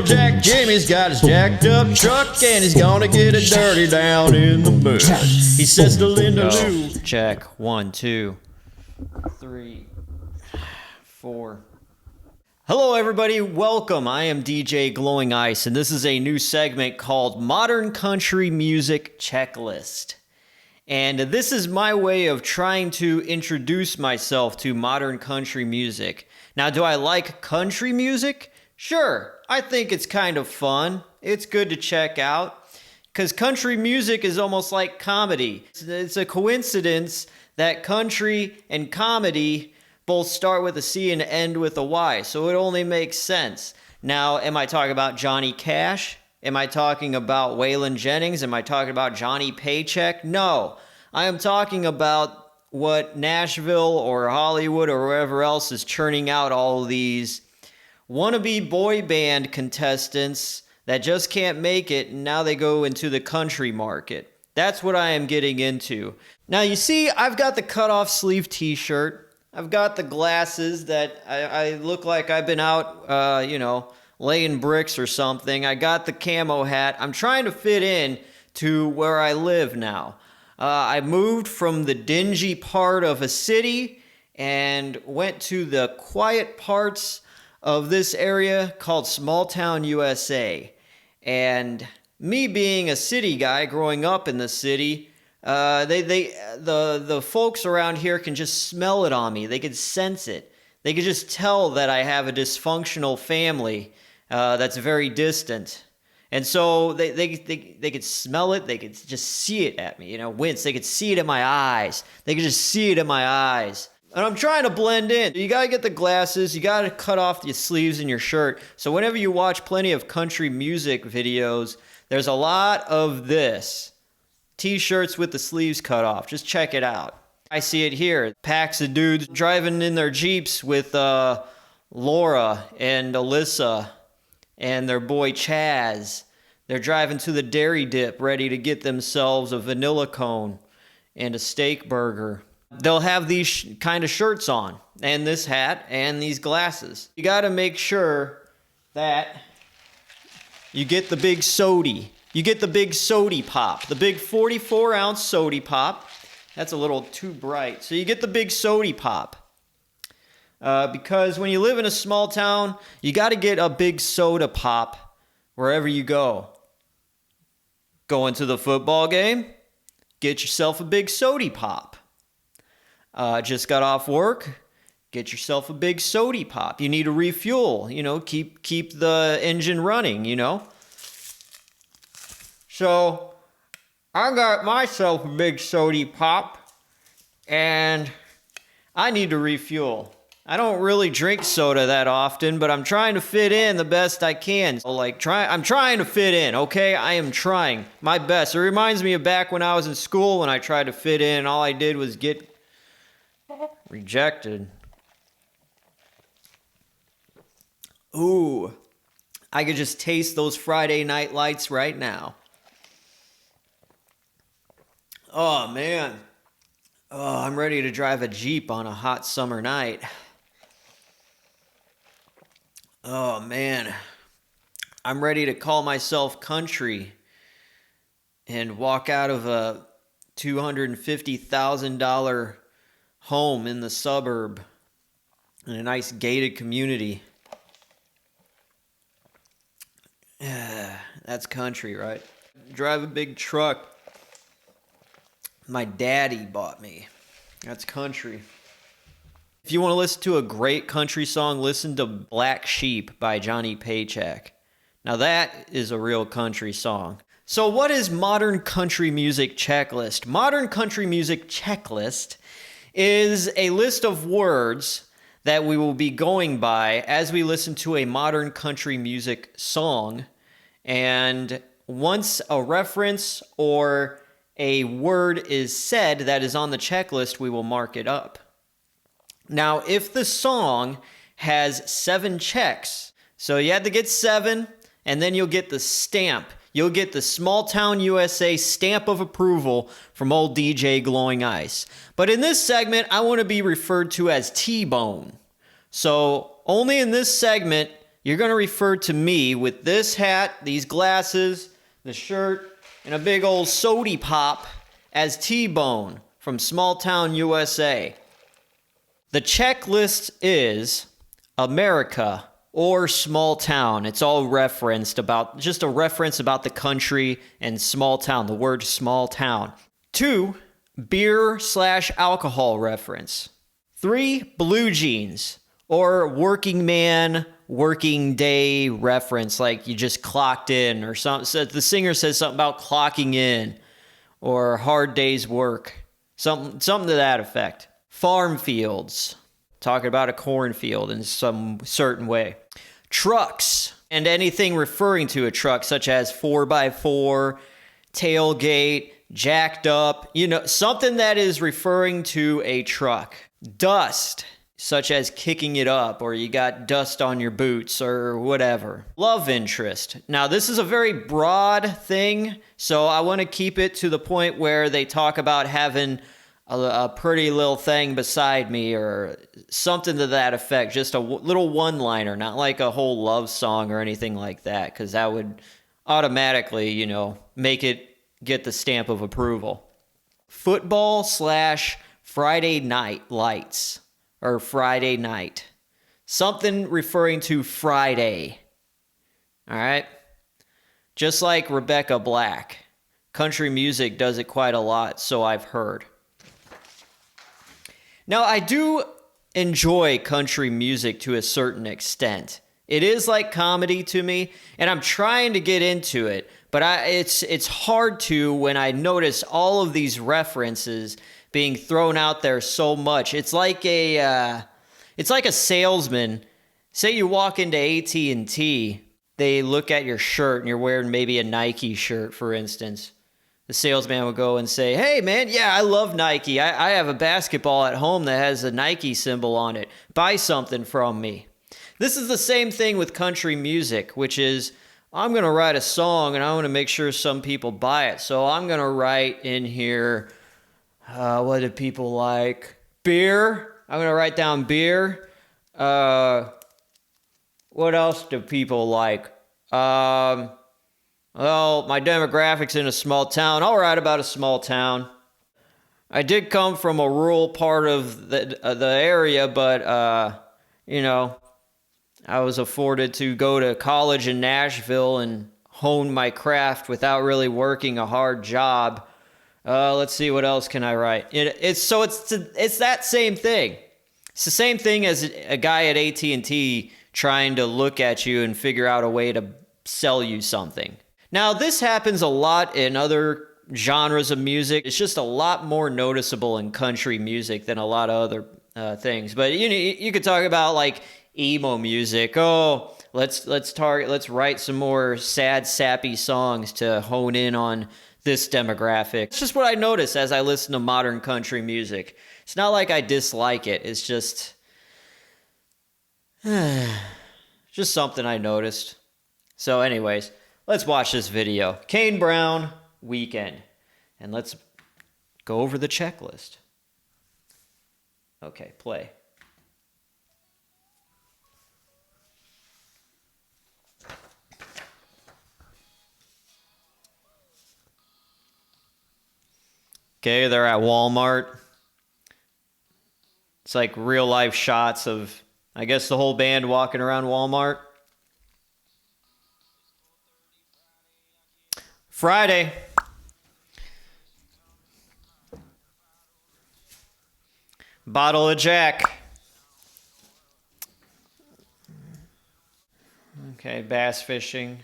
old Jack Jimmy's got his jacked up truck, and he's gonna get it dirty down in the mud. He says to Linda Lou. Check. 1, 2, 3, 4. Hello everybody, welcome. I am DJ Glowing Ice, and this is a new segment called Modern Country Music Checklist. And this is my way of trying to introduce myself to modern country music. Now, do I like country music? Sure, I think it's kind of fun. It's good to check out, because country music is almost like comedy. It's a coincidence that country and comedy both start with a C and end with a Y, so it only makes sense. Now, am I talking about Johnny Cash? Am I talking about Waylon Jennings? Am I talking about Johnny Paycheck? No, I am talking about what Nashville or Hollywood or wherever else is churning out all these wannabe boy band contestants that just can't make it, and now they go into the country market. That's what I am getting into. Now, you see, I've got the cut-off sleeve t-shirt. I've got the glasses that I look like I've been out, laying bricks or something. I got the camo hat. I'm trying to fit in to where I live now. I moved from the dingy part of a city and went to the quiet parts of this area called Smalltown USA. And me being a city guy growing up in the city, the folks around here can just smell it on me. They can sense it. They can just tell that I have a dysfunctional family that's very distant. And so they could smell it. They could just see it at me, wince. They could see it in my eyes. They could just see it in my eyes. And I'm trying to blend in. You got to get the glasses. You got to cut off your sleeves in your shirt. So whenever you watch plenty of country music videos, there's a lot of this. T-shirts with the sleeves cut off. Just check it out. I see it here. Packs of dudes driving in their Jeeps with Laura and Alyssa and their boy Chaz. They're driving to the Dairy Dip ready to get themselves a vanilla cone and a steak burger. They'll have these kind of shirts on, and this hat, and these glasses. You got to make sure that you get the big sody. You get the big sody pop, the big 44-ounce sody pop. That's a little too bright. So you get the big sody pop. Because when you live in a small town, you got to get a big soda pop wherever you go. Going to the football game, get yourself a big sody pop. Just got off work, get yourself a big sody pop. You need to refuel, keep the engine running, So, I got myself a big sody pop, and I need to refuel. I don't really drink soda that often, but I'm trying to fit in the best I can. So, I'm trying to fit in, okay? I am trying my best. It reminds me of back when I was in school when I tried to fit in. All I did was get rejected. Ooh, I could just taste those Friday night lights right now. Oh, man. Oh, I'm ready to drive a Jeep on a hot summer night. Oh, man. I'm ready to call myself country and walk out of a $250,000 home in the suburb in a nice gated community. Yeah, that's country, right? Drive a big truck my daddy bought me. That's country. If you want to listen to a great country song, listen to Black Sheep by Johnny Paycheck. Now that is a real country song. So what is Modern Country Music Checklist? Modern Country Music Checklist is a list of words that we will be going by as we listen to a modern country music song. And once a reference or a word is said that is on the checklist, we will mark it up. Now, if the song has 7 checks, so you have to get 7, and then you'll get the stamp. You'll get the Smalltown USA stamp of approval from old DJ Glowing Ice. But in this segment, I want to be referred to as T-Bone. So only in this segment you're going to refer to me with this hat, these glasses, the shirt, and a big old sody pop as T-Bone from Smalltown USA. The checklist is America or small town. It's all referenced about, just a reference about the country and small town, the word small town. 2, beer/alcohol reference. 3, blue jeans or working man, working day reference, like you just clocked in or something. So the singer says something about clocking in or hard day's work, something to that effect. Farm fields, talking about a cornfield in some certain way. Trucks and anything referring to a truck, such as 4x4, tailgate, jacked up, something that is referring to a truck. Dust, such as kicking it up, or you got dust on your boots or whatever. Love interest. Now, this is a very broad thing, so I want to keep it to the point where they talk about having a pretty little thing beside me or something to that effect. Just a little one-liner, not like a whole love song or anything like that, because that would automatically, make it get the stamp of approval. Football/Friday night lights or Friday night. Something referring to Friday. All right? Just like Rebecca Black. Country music does it quite a lot, so I've heard. Now, I do enjoy country music to a certain extent. It is like comedy to me, and I'm trying to get into it, but it's hard to when I notice all of these references being thrown out there so much. It's like a salesman. Say you walk into at&t, they look at your shirt, and you're wearing maybe a Nike shirt, for instance. The salesman would go and say, "Hey, man, yeah, I love Nike. I have a basketball at home that has a Nike symbol on it. Buy something from me." This is the same thing with country music, which is, I'm going to write a song, and I want to make sure some people buy it. So I'm going to write in here, what do people like? Beer. I'm going to write down beer. What else do people like? Well, my demographic's in a small town. I'll write about a small town. I did come from a rural part of the area, but, I was afforded to go to college in Nashville and hone my craft without really working a hard job. Let's see, what else can I write? It's that same thing. It's the same thing as a guy at at&t trying to look at you and figure out a way to sell you something. Now, this happens a lot in other genres of music. It's just a lot more noticeable in country music than a lot of other things. But you could talk about like emo music. Oh, let's write some more sad, sappy songs to hone in on this demographic. It's just what I notice as I listen to modern country music. It's not like I dislike it. It's just something I noticed. So anyways, let's watch this video. Kane Brown, Weekend. And let's go over the checklist. Okay, play. Okay, they're at Walmart. It's like real life shots of, I guess, the whole band walking around Walmart. Friday. Bottle of Jack. Okay, bass fishing.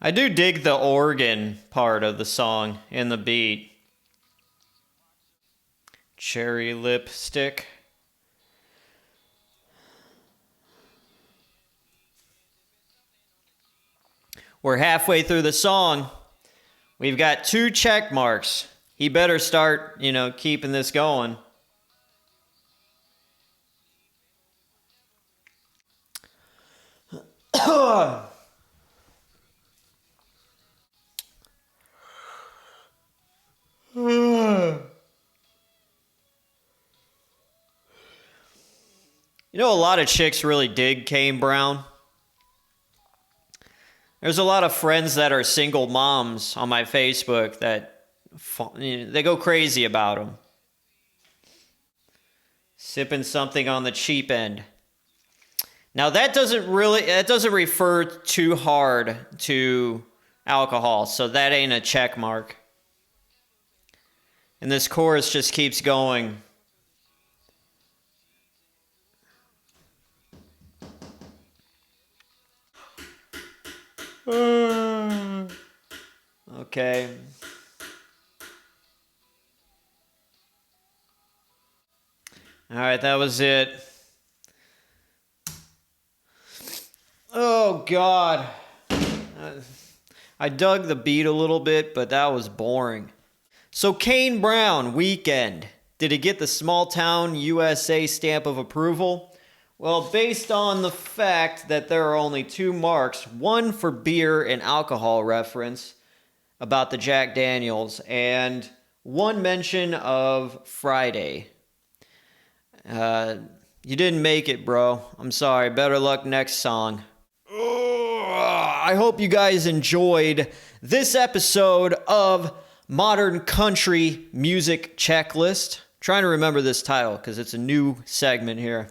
I do dig the organ part of the song and the beat. Cherry lipstick. We're halfway through the song. We've got 2 check marks. He better start, keeping this going. You know, a lot of chicks really dig Kane Brown. There's a lot of friends that are single moms on my Facebook that they go crazy about him. Sipping something on the cheap end. Now that doesn't refer too hard to alcohol, so that ain't a check mark. And this chorus just keeps going. Okay. All right, that was it. Oh, God. I dug the beat a little bit, but that was boring. So, Kane Brown, Weekend. Did it get the Smalltown USA stamp of approval? Well, based on the fact that there are only 2 marks, one for beer and alcohol reference about the Jack Daniels, and one mention of Friday. You didn't make it, bro. I'm sorry. Better luck next song. I hope you guys enjoyed this episode of Modern Country Music Checklist. Trying to remember this title because it's a new segment here.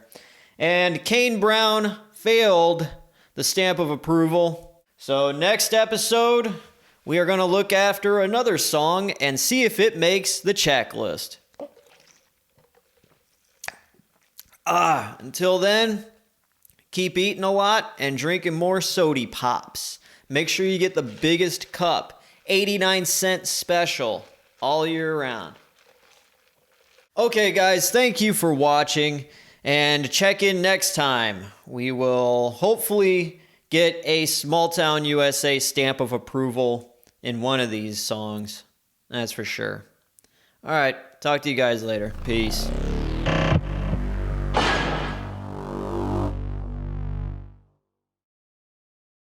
And Kane Brown failed the stamp of approval. So next episode, we are going to look after another song and see if it makes the checklist. Until then, keep eating a lot and drinking more sody pops. Make sure you get the biggest cup, 89-cent special, all year round. Okay, guys, thank you for watching, and check in next time. We will hopefully get a Smalltown USA stamp of approval in one of these songs. That's for sure. All right, talk to you guys later. Peace.